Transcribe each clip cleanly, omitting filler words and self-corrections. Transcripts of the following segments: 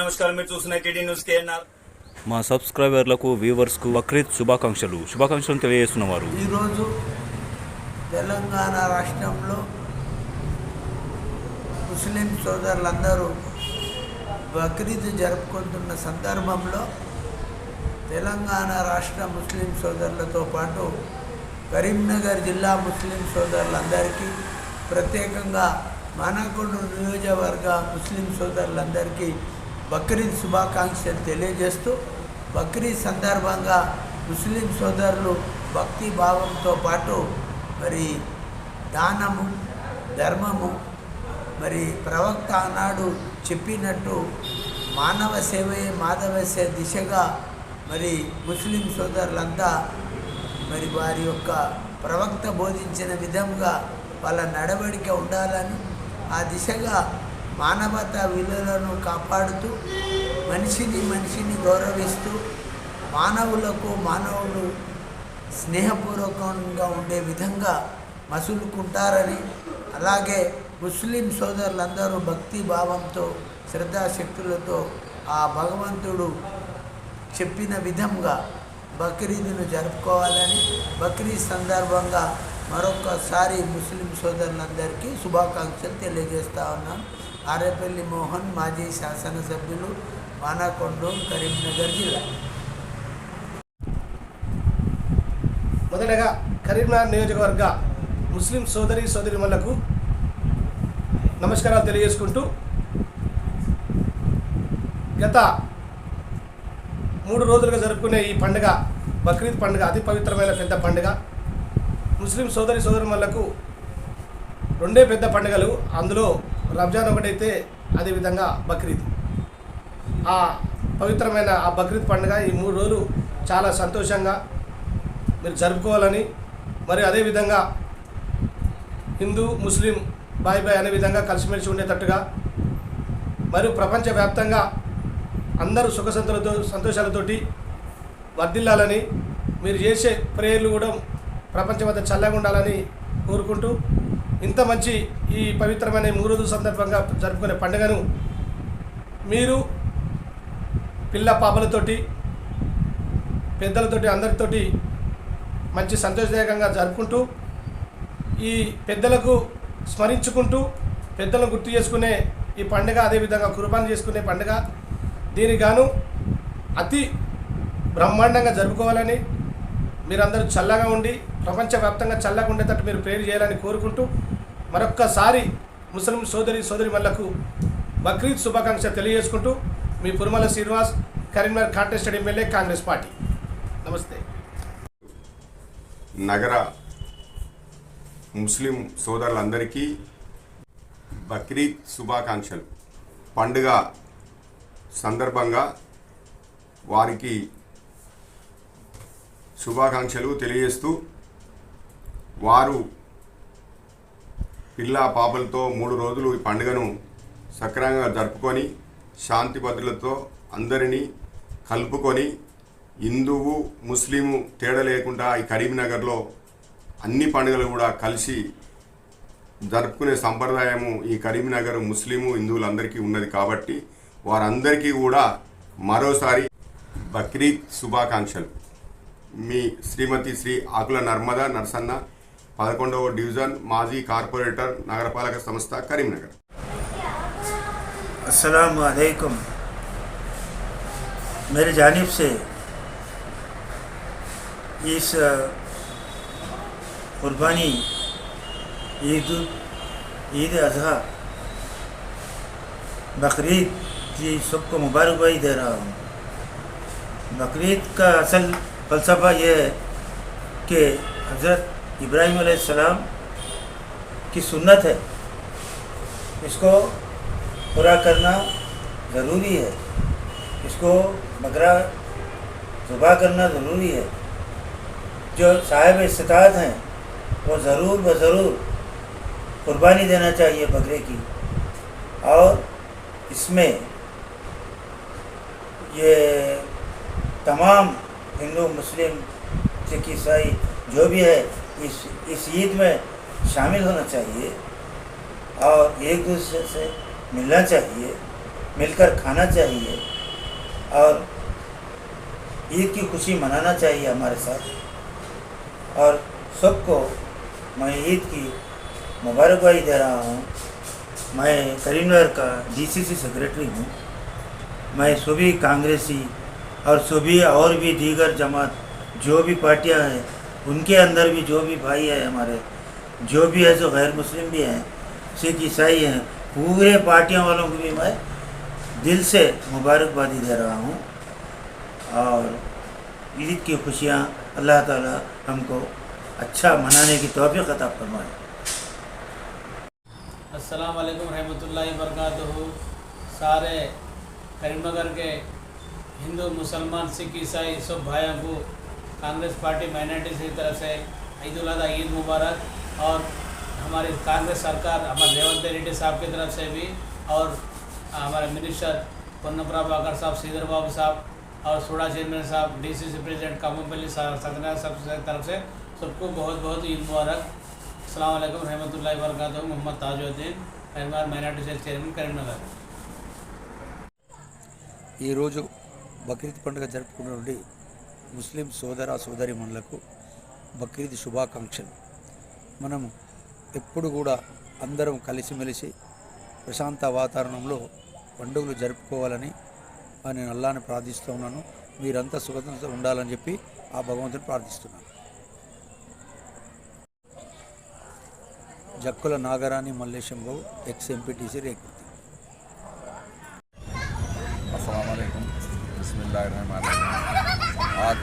నమస్కారం. మీరు చూస్తున్న టీడీ న్యూస్ కేఎన్ఆర్. మా సబ్స్క్రైబర్లకు వ్యూవర్స్కు బక్రీద్ శుభాకాంక్షలు తెలియజేస్తున్నవారు ఈరోజు తెలంగాణ రాష్ట్రంలో ముస్లిం సోదరులందరూ బక్రీద్ జరుపుకుంటున్న సందర్భంలో తెలంగాణ రాష్ట్ర ముస్లిం సోదరులతో పాటు కరీంనగర్ జిల్లా ముస్లిం సోదరులందరికీ, ప్రత్యేకంగా మానకొండ నియోజకవర్గ ముస్లిం సోదరులందరికీ బక్రీద్ శుభాకాంక్షలు తెలియజేస్తూ, బక్రీద్ సందర్భంగా ముస్లిం సోదరులు భక్తి భావంతో పాటు మరి దానము, ధర్మము, మరి ప్రవక్త ఆనాడు చెప్పినట్టు మానవ సేవయే మాధవ సేవ దిశగా మరి ముస్లిం సోదరులంతా మరి వారి యొక్క ప్రవక్త బోధించిన విధంగా వాళ్ళ నడవడిక ఉండాలని, ఆ దిశగా మానవతా విలువలను కాపాడుతూ మనిషిని గౌరవిస్తూ మానవులు స్నేహపూర్వకంగా ఉండే విధంగా మసులుకుంటారని, అలాగే ముస్లిం సోదరులందరూ భక్తి భావంతో శ్రద్ధాశక్తులతో ఆ భగవంతుడు చెప్పిన విధంగా బక్రీద్ను జరుపుకోవాలని, బక్రీద్ సందర్భంగా మరొకసారి ముస్లిం సోదరులందరికీ శుభాకాంక్షలు తెలియజేస్తా ఉన్నాం. ఆరేపల్లి మోహన్, మాజీ శాసనసభ్యులు, మానకొండ, కరీంనగర్ జిల్లా. మొదటగా కరీంనగర్ నియోజకవర్గ ముస్లిం సోదరిమణులకు నమస్కారాలు తెలియజేసుకుంటూ, గత 3 రోజులుగా జరుపుకునే ఈ పండుగ బక్రీద్ పండుగ అతి పవిత్రమైన పెద్ద పండుగ. ముస్లిం సోదరిమణులకు 2 పెద్ద పండుగలు, అందులో రంజాన్ ఒకటైతే అదేవిధంగా బక్రీద్. ఆ పవిత్రమైన ఆ బక్రీద్ పండుగ ఈ 3 రోజులు చాలా సంతోషంగా మీరు జరుపుకోవాలని, మరి అదేవిధంగా హిందూ ముస్లిం బాయ్ అనే విధంగా కలిసిమెలిసి ఉండేటట్టుగా, మరియు ప్రపంచవ్యాప్తంగా అందరూ సంతోషాలతోటి వర్ధిల్లాలని, మీరు చేసే ప్రేయర్లు కూడా ప్రపంచమంతా చల్లగా ఉండాలని కోరుకుంటూ, ఇంత మంచి ఈ పవిత్రమైన 3 రోజుల సందర్భంగా జరుపుకునే పండుగను మీరు పిల్ల పాపలతోటి, పెద్దలతోటి, అందరితోటి మంచి సంతోషదాయకంగా జరుపుకుంటూ, ఈ పెద్దలకు స్మరించుకుంటూ, పెద్దలను గుర్తు చేసుకునే ఈ పండుగ, అదేవిధంగా కుర్బానీ చేసుకునే పండుగ, దీనికి గాను అతి బ్రహ్మాండంగా జరుపుకోవాలని, మీరందరూ చల్లగా ఉండి ప్రపంచవ్యాప్తంగా చల్లగా ఉండేటట్టు మీరు ప్రేర్ చేయాలని కోరుకుంటూ, మరొక్కసారి ముస్లిం సోదరిమణులకు బక్రీద్ శుభాకాంక్ష తెలియజేసుకుంటూ, మీ Purumalla Srinivas, Karimnagar contested MLA, Congress party. నమస్తే. నగర ముస్లిం సోదరులందరికీ బక్రీద్ శుభాకాంక్షలు. పండుగ సందర్భంగా వారికి శుభాకాంక్షలు తెలియజేస్తూ, వారు పిల్ల పాపలతో 3 రోజులు ఈ పండుగను సక్రమంగా జరుపుకొని శాంతి భద్రతలతో అందరినీ కలుపుకొని, హిందువు ముస్లిము తేడా లేకుండా ఈ కరీంనగర్లో అన్ని పండుగలు కూడా కలిసి జరుపుకునే సంప్రదాయము ఈ కరీంనగర్ ముస్లిము హిందువులందరికీ ఉన్నది కాబట్టి వారందరికీ కూడా మరోసారి బక్రీద్ శుభాకాంక్షలు. మీ శ్రీమతి శ్రీ ఆకుల నర్మదా నర్సన్న, 11వ డివిజన్, మాజీ కార్పొరేటర్, నగరపాలక సంస్థ, కరీంనగర్. अस्सलाम वालेकुम. मेरे जानिब से इस कुर्बानी ईद अज़हा बकरीद की सबको मुबारकबादी दे रहा हूँ. बकरीद का असल फ़लसफ़ा ये है कि हज़रत इब्राहीम अलैहिस्सलाम की सुन्नत है, इसको पूरा करना ज़रूरी है, इसको बकरा ज़ुबा करना ज़रूरी है. जो साहिब इस्तिताअत हैं वो ज़रूर कुर्बानी देना चाहिए बकरे की. और इसमें ये तमाम हिंदू मुस्लिम सिख ईसाई जो भी है इस ईद में शामिल होना चाहिए और एक दूसरे से मिलना चाहिए. मिलकर खाना चाहिए और ईद की खुशी मनाना चाहिए हमारे साथ। और सबको मैं ईद की मुबारकबादी दे रहा हूँ। मैं करीमनगर का डीसीसी सेक्रेटरी हूँ। मैं सभी कांग्रेसी और सभी और भी दीगर जमात जो भी पार्टियां हैं उनके अंदर भी जो भी भाई है हमारे, जो भी है, जो गैर मुस्लिम भी हैं, सिख ईसाई हैं, पूरे पार्टियों वालों को भी मैं दिल से मुबारकबादी दे रहा हूँ। और ईद की खुशियाँ अल्लाह ताला हमको अच्छा मनाने की तौफीक अता फरमाए। अस्सलाम वालेकुम रहमतुल्लाहि बरकातहू। सारे करीमनगर के हिंदू मुसलमान सिख ईसाई सब भाइयों को कांग्रेस पार्टी माइनॉरिटी की तरफ से ईद उल अज़हा ईद मुबारक। और हमारी कांग्रेस सरकार हमारे रेवंत रेड्डी साहब की तरफ से भी, और हमारे मिनिस्टर पोन्नम प्रभाकर साहब, श्रीधर बाबू साहब और सोडा चेयरमैन साहब, डीसीसी प्रेसिडेंट कामोपल्ली सत्यनारायण साहब की तरफ से सबको बहुत बहुत ईद मुबारक। अस्सलाम वालेकुम रहमतुल्लाहि वबरकातुहू। Mohammed Tajuddin, Karimnagar minority cell chairman, Karimnagar. ఈరోజు బక్రీద్ పండుగ జరుపుకునే నుండి ముస్లిం సోదర సోదరీమణులకు బక్రీద్ శుభాకాంక్షలు. మనం ఎప్పుడు కూడా అందరం కలిసిమెలిసి ప్రశాంత వాతావరణంలో పండుగలు జరుపుకోవాలని నేను అల్లాహ్ని ప్రార్థిస్తూ ఉన్నాను. మీరంతా సుఖంతో ఉండాలని చెప్పి ఆ భగవంతుని ప్రార్థిస్తున్నాను. Jakkula Nagarani Mallesham Goud, X MPTC Rekurthi. अस्सलाम वालेकुम, बिस्मिल्लाहिर्रहमानिर्रहीम। आज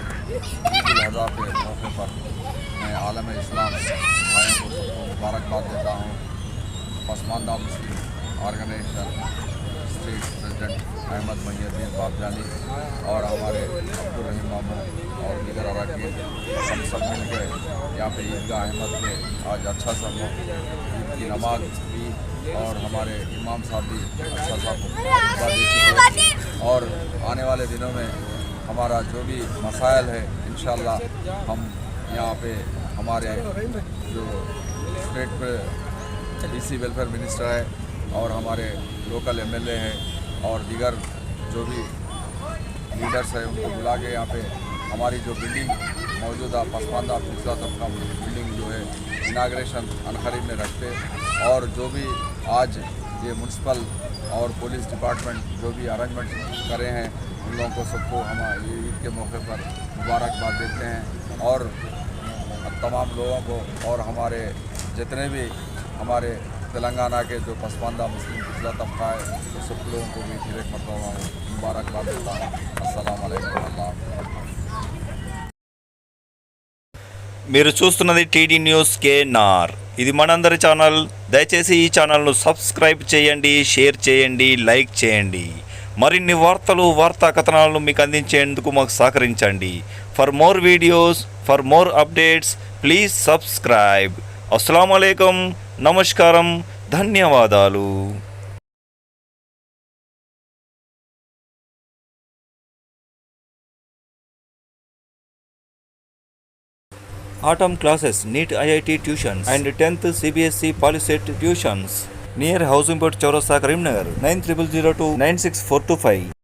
ईद उल अज़हा के मौके पर मैं आलम इस्लाम भाइयों को सबको मुबारकबाद देता हूँ। पसमानदा मुस्लिम ऑर्गेनाइजेशन स्टेट प्रेसिडेंट अहमद महिउद्दीन बाबजानी और हमारे अब्दुल रहीम मामू और दीगर अरकान हम सब मिलकर यहाँ पे ईदगाह अहमद के आज अच्छा सा ईद की नमाज भी, और हमारे इमाम साहब भी अच्छा सा खुतबा दे चुके हैं। और आने वाले दिनों में हमारा जो भी मसाइल है इंशाअल्लाह हम यहाँ पे हमारे जो स्टेट पे डीसी वेलफेयर मिनिस्टर है और हमारे लोकल एमएलए हैं और दीगर जो भी लीडर्स हैं उनको बुला के यहाँ पे हमारी जो बिल्डिंग मौजूदा पसमानदा पिछला तबका बिल्डिंग जो है इनाग्रेशन अनकरीब में रखते, और जो भी आज ये म्यूनसिपल और पुलिस डिपार्टमेंट जो भी अरेंजमेंट करे हैं उन लोगों को सबको हम ये ईद के मौके पर मुबारकबाद देते हैं। और तमाम लोगों को और हमारे जितने भी हमारे तेलंगाना के जो पसमानदा मुस्लिम पिछला तबका है तो सब लोगों को भी फिर एक मरतबा मुबारकबाद देता हूँ। अस्सलाम वालेकुम। మీరు చూస్తున్నది టీడీ న్యూస్ కేఎన్ఆర్. ఇది మనందరి ఛానల్. దయచేసి ఈ ఛానల్ను సబ్స్క్రైబ్ చేయండి, షేర్ చేయండి, లైక్ చేయండి. మరిన్ని వార్తలు, వార్తా కథనాలను మీకు అందించేందుకు మాకు సహకరించండి. For more videos, for more updates please subscribe. అస్సలాము అలైకుం, నమస్కారం, ధన్యవాదాలు. Autumn classes, NEET IIT tuitions and 10th CBSE Polyset tuitions near Housing Board Chaurasta, Karimnagar, 9002 96425.